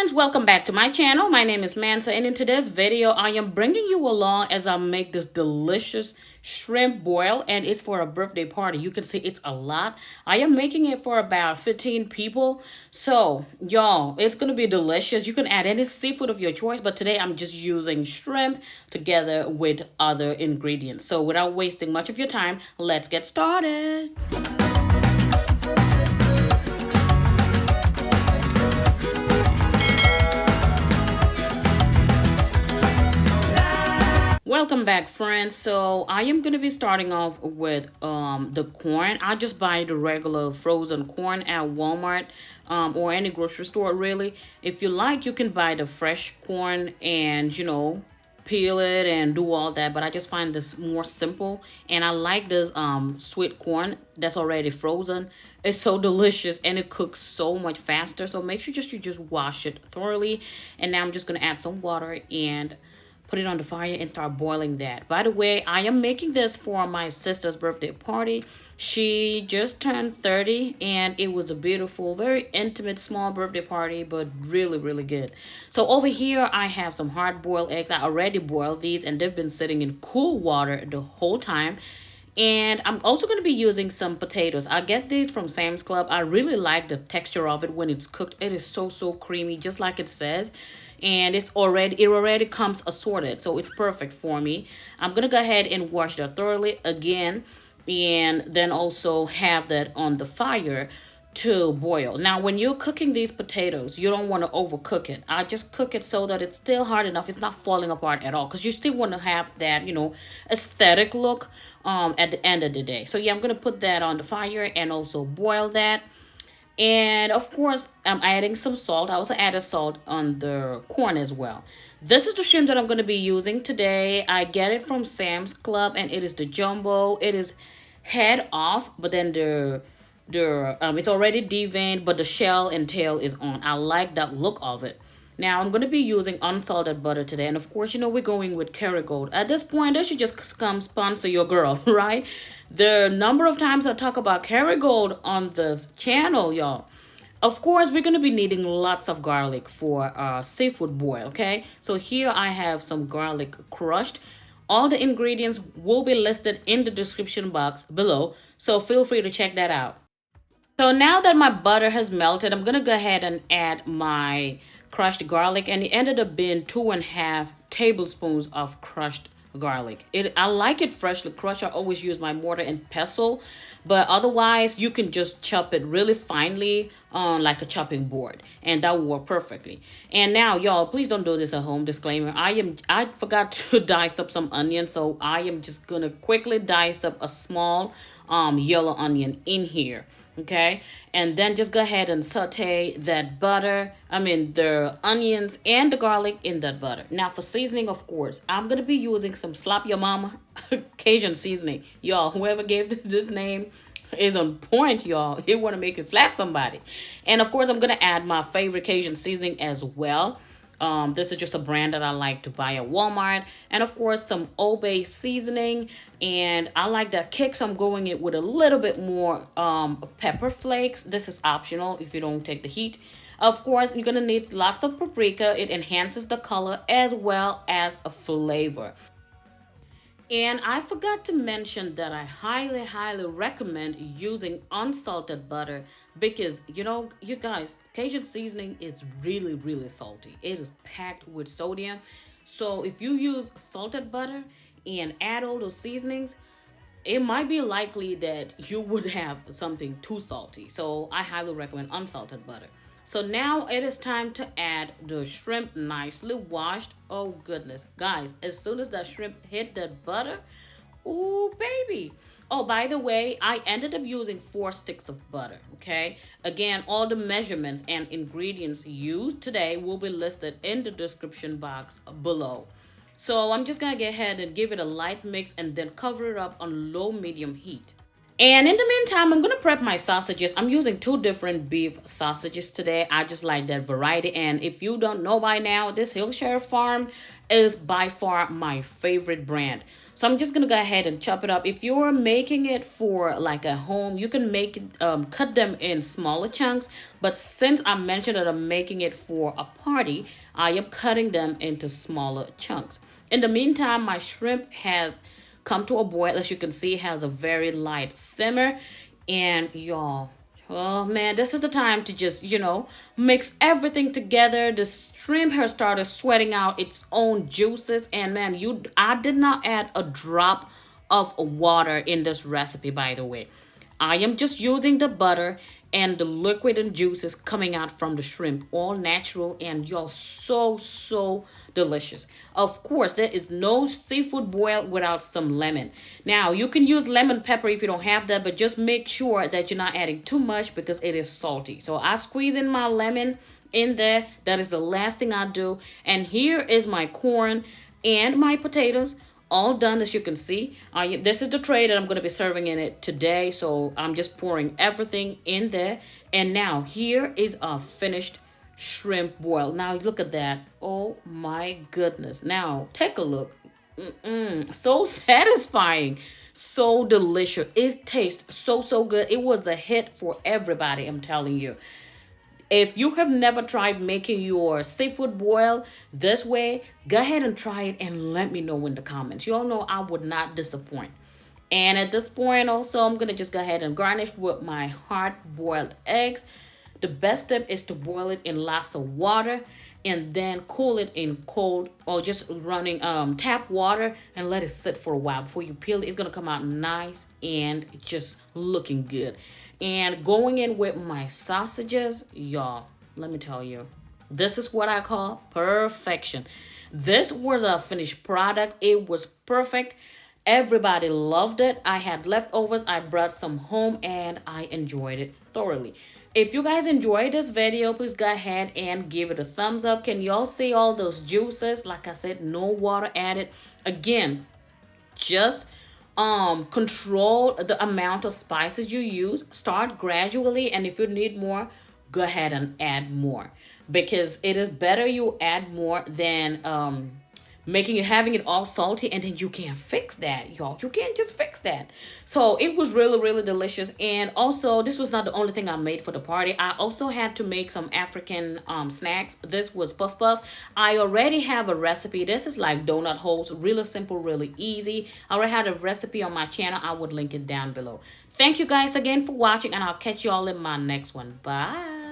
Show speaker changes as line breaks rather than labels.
friends, welcome back to my channel. My name is Mansa, and in today's video I am bringing you along as I make this delicious shrimp boil, and it's for a birthday party. You can see it's a lot. I am making it for about 15 people, so y'all, it's gonna be delicious. You can add any seafood of your choice, but today I'm just using shrimp together with other ingredients. So without wasting much of your time, let's get started. Welcome back, friends. So I am going to be starting off with the corn. I just buy the regular frozen corn at Walmart or any grocery store, really. If you like, you can buy the fresh corn and, peel it and do all that. But I just find this more simple. And I like this sweet corn that's already frozen. It's so delicious and it cooks so much faster. So make sure you just wash it thoroughly. And now I'm just going to add some water and put it on the fire and start boiling that. By the way, I am making this for my sister's birthday party. She just turned 30 and it was a beautiful, very intimate, small birthday party, but really, really good. So over here, I have some hard-boiled eggs. I already boiled these and they've been sitting in cool water the whole time. And I'm also going to be using some potatoes. I get these from Sam's Club. I really like the texture of it when it's cooked. It is so creamy, just like it says. And it already comes assorted, so it's perfect for me. I'm gonna go ahead and wash that thoroughly again, and then also have that on the fire to boil. Now when you're cooking these potatoes, you don't want to overcook it. I just cook it so that it's still hard enough, it's not falling apart at all, because you still want to have that aesthetic look at the end of the day. So yeah, I'm gonna put that on the fire and also boil that. And of course, I'm adding some salt. I also added salt on the corn as well. This is the shrimp that I'm going to be using today. I get it from Sam's Club and it is the jumbo. It is head off, but then it's already deveined, but the shell and tail is on. I like that look of it. Now, I'm going to be using unsalted butter today. And of course, we're going with Kerrygold. At this point, they should just come sponsor your girl, right? The number of times I talk about Kerrygold on this channel, y'all. Of course, we're going to be needing lots of garlic for our seafood boil, okay? So here I have some garlic crushed. All the ingredients will be listed in the description box below, so feel free to check that out. So now that my butter has melted, I'm going to go ahead and add my crushed garlic, and it ended up being 2.5 tablespoons of crushed garlic. I like it freshly crushed. I always use my mortar and pestle, but otherwise you can just chop it really finely on like a chopping board, and that will work perfectly. And now, y'all, please don't do this at home. Disclaimer: I forgot to dice up some onions, so I am just gonna quickly dice up a small yellow onion in here. Okay, and then just go ahead and saute that the onions and the garlic in that butter. Now for seasoning, of course, I'm gonna be using some Slap Your Mama Cajun Seasoning. Y'all, whoever gave this name is on point, y'all. It want to make you slap somebody. And of course, I'm gonna add my favorite Cajun seasoning as well. This is just a brand that I like to buy at Walmart. And of course, some Old Bay seasoning. And I like that kick, so I'm going it with a little bit more pepper flakes. This is optional if you don't take the heat. Of course, you're going to need lots of paprika. It enhances the color as well as a flavor. And I forgot to mention that I highly recommend using unsalted butter because, you guys, Cajun seasoning is really salty. It is packed with sodium. So if you use salted butter and add all those seasonings, it might be likely that you would have something too salty. So I highly recommend unsalted butter. So now it is time to add the shrimp nicely washed. Oh goodness, guys, as soon as that shrimp hit that butter, ooh baby. Oh, by the way, I ended up using 4 sticks of butter, okay? Again, all the measurements and ingredients used today will be listed in the description box below. So I'm just gonna get ahead and give it a light mix and then cover it up on low-medium heat. And in the meantime, I'm gonna prep my sausages. I'm using two different beef sausages today. I just like that variety. And if you don't know by now, this Hillshire Farm is by far my favorite brand. So I'm just gonna go ahead and chop it up. If you're making it for like a home, you can make it, cut them in smaller chunks. But since I mentioned that I'm making it for a party, I am cutting them into smaller chunks. In the meantime, my shrimp has come to a boil. As you can see, it has a very light simmer. And y'all, oh man, this is the time to just, mix everything together. The shrimp has started sweating out its own juices. And man, I did not add a drop of water in this recipe, by the way. I am just using the butter and the liquid and juices coming out from the shrimp, all natural and y'all so delicious. Of course, there is no seafood boil without some lemon. Now, you can use lemon pepper if you don't have that, but just make sure that you're not adding too much because it is salty. So I squeeze in my lemon in there. That is the last thing I do. And here is my corn and my potatoes all done. As you can see, this is the tray that I'm going to be serving in it today, so I'm just pouring everything in there. And now here is a finished shrimp boil. Now look at that. Oh my goodness. Now take a look. So satisfying, so delicious. It tastes so good. It was a hit for everybody, I'm telling you. If you have never tried making your seafood boil this way, go ahead and try it and let me know in the comments. You all know I would not disappoint. And at this point also, I'm going to just go ahead and garnish with my hard-boiled eggs. The best step is to boil it in lots of water and then cool it in cold or just running tap water and let it sit for a while. Before you peel it, it's going to come out nice and just looking good. And going in with my sausages, y'all, let me tell you, this is what I call perfection. This was a finished product. It was perfect. Everybody loved it. I had leftovers. I brought some home and I enjoyed it thoroughly. If you guys enjoyed this video, please go ahead and give it a thumbs up. Can y'all see all those juices? Like I said, no water added. Again, just control the amount of spices you use. Start gradually, and if you need more, go ahead and add more, because it is better you add more than having it all salty and then you can't fix that, y'all. You can't just fix that. So it was really delicious. And also, this was not the only thing I made for the party. I also had to make some African snacks. This was puff puff. I already have a recipe. This is like donut holes, really simple, really easy. I already had a recipe on my channel. I would link it down below. Thank you guys again for watching, and I'll catch you all in my next one. Bye.